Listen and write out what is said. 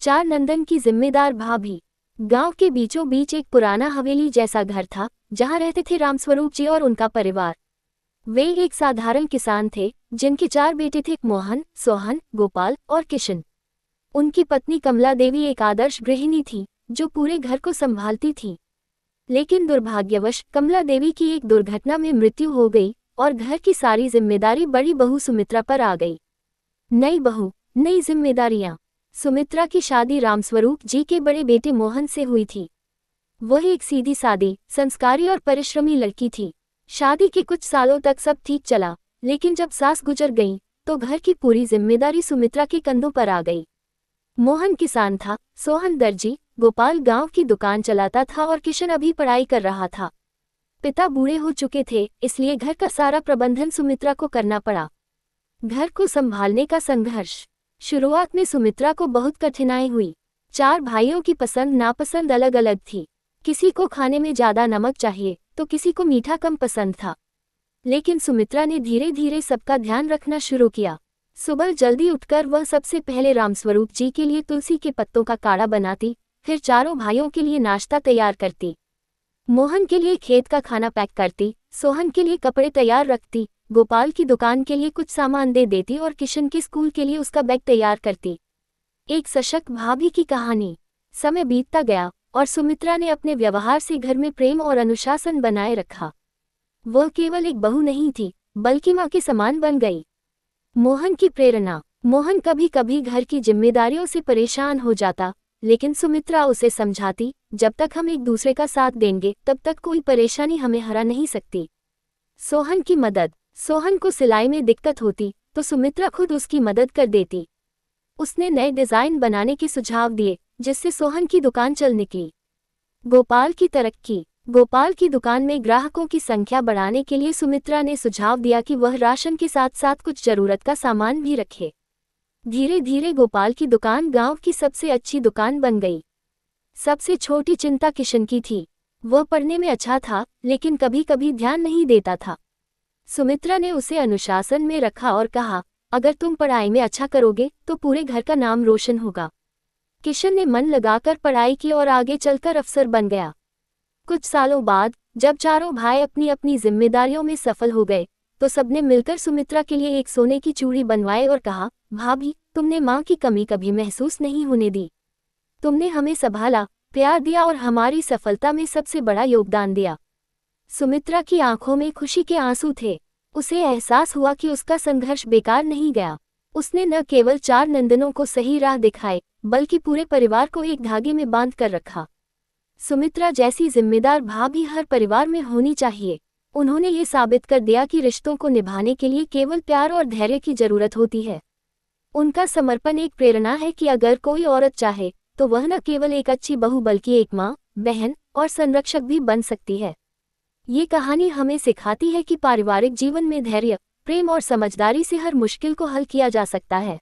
चार नंदन की जिम्मेदार भाभी। गांव के बीचों बीच एक पुराना हवेली जैसा घर था, जहां रहते थे रामस्वरूप जी और उनका परिवार। वे एक साधारण किसान थे, जिनके चार बेटे थे, मोहन, सोहन, गोपाल और किशन। उनकी पत्नी कमला देवी एक आदर्श गृहिणी थी, जो पूरे घर को संभालती थी। लेकिन दुर्भाग्यवश कमला देवी की एक दुर्घटना में मृत्यु हो गई और घर की सारी जिम्मेदारी बड़ी बहू सुमित्रा पर आ गई। नई बहू, नई जिम्मेदारियां। सुमित्रा की शादी रामस्वरूप जी के बड़े बेटे मोहन से हुई थी। वह एक सीधी सादी, संस्कारी और परिश्रमी लड़की थी। शादी के कुछ सालों तक सब ठीक चला, लेकिन जब सास गुजर गई तो घर की पूरी जिम्मेदारी सुमित्रा के कंधों पर आ गई। मोहन किसान था, सोहन दर्जी, गोपाल गांव की दुकान चलाता था और किशन अभी पढ़ाई कर रहा था। पिता बूढ़े हो चुके थे, इसलिए घर का सारा प्रबंधन सुमित्रा को करना पड़ा। घर को संभालने का संघर्ष। शुरुआत में सुमित्रा को बहुत कठिनाई हुई। चार भाइयों की पसंद नापसंद अलग अलग थी। किसी को खाने में ज्यादा नमक चाहिए तो किसी को मीठा कम पसंद था। लेकिन सुमित्रा ने धीरे धीरे सबका ध्यान रखना शुरू किया। सुबह जल्दी उठकर वह सबसे पहले रामस्वरूप जी के लिए तुलसी के पत्तों का काढ़ा बनाती, फिर चारों भाइयों के लिए नाश्ता तैयार करती। मोहन के लिए खेत का खाना पैक करती, सोहन के लिए कपड़े तैयार रखती, गोपाल की दुकान के लिए कुछ सामान दे देती और किशन के स्कूल के लिए उसका बैग तैयार करती। एक सशक्त भाभी की कहानी। समय बीतता गया और सुमित्रा ने अपने व्यवहार से घर में प्रेम और अनुशासन बनाए रखा। वह केवल एक बहू नहीं थी, बल्कि मां के समान बन गई। मोहन की प्रेरणा। मोहन कभी कभी घर की जिम्मेदारियों से परेशान हो जाता, लेकिन सुमित्रा उसे समझाती, जब तक हम एक दूसरे का साथ देंगे तब तक कोई परेशानी हमें हरा नहीं सकती। सोहन की मदद। सोहन को सिलाई में दिक्कत होती तो सुमित्रा खुद उसकी मदद कर देती। उसने नए डिजाइन बनाने के सुझाव दिए, जिससे सोहन की दुकान चल निकली। गोपाल की तरक्की। गोपाल की दुकान में ग्राहकों की संख्या बढ़ाने के लिए सुमित्रा ने सुझाव दिया कि वह राशन के साथ साथ कुछ जरूरत का सामान भी रखे। धीरे धीरे गोपाल की दुकान गांव की सबसे अच्छी दुकान बन गई। सबसे छोटी चिंता किशन की थी। वह पढ़ने में अच्छा था, लेकिन कभी कभी ध्यान नहीं देता था। सुमित्रा ने उसे अनुशासन में रखा और कहा, अगर तुम पढ़ाई में अच्छा करोगे तो पूरे घर का नाम रोशन होगा। किशन ने मन लगाकर पढ़ाई की और आगे चलकर अफसर बन गया। कुछ सालों बाद जब चारों भाई अपनी अपनी जिम्मेदारियों में सफल हो गए तो सबने मिलकर सुमित्रा के लिए एक सोने की चूड़ी बनवाई और कहा, भाभी, तुमने माँ की कमी कभी महसूस नहीं होने दी। तुमने हमें संभाला, प्यार दिया और हमारी सफलता में सबसे बड़ा योगदान दिया। सुमित्रा की आंखों में खुशी के आंसू थे। उसे एहसास हुआ कि उसका संघर्ष बेकार नहीं गया। उसने न केवल चार नंदनों को सही राह दिखाई, बल्कि पूरे परिवार को एक धागे में बांध कर रखा। सुमित्रा जैसी जिम्मेदार भाभी हर परिवार में होनी चाहिए। उन्होंने ये साबित कर दिया कि रिश्तों को निभाने के लिए केवल प्यार और धैर्य की जरूरत होती है। उनका समर्पण एक प्रेरणा है कि अगर कोई औरत चाहे तो वह न केवल एक अच्छी बहू बल्कि एक माँ, बहन और संरक्षक भी बन सकती है। ये कहानी हमें सिखाती है कि पारिवारिक जीवन में धैर्य, प्रेम और समझदारी से हर मुश्किल को हल किया जा सकता है।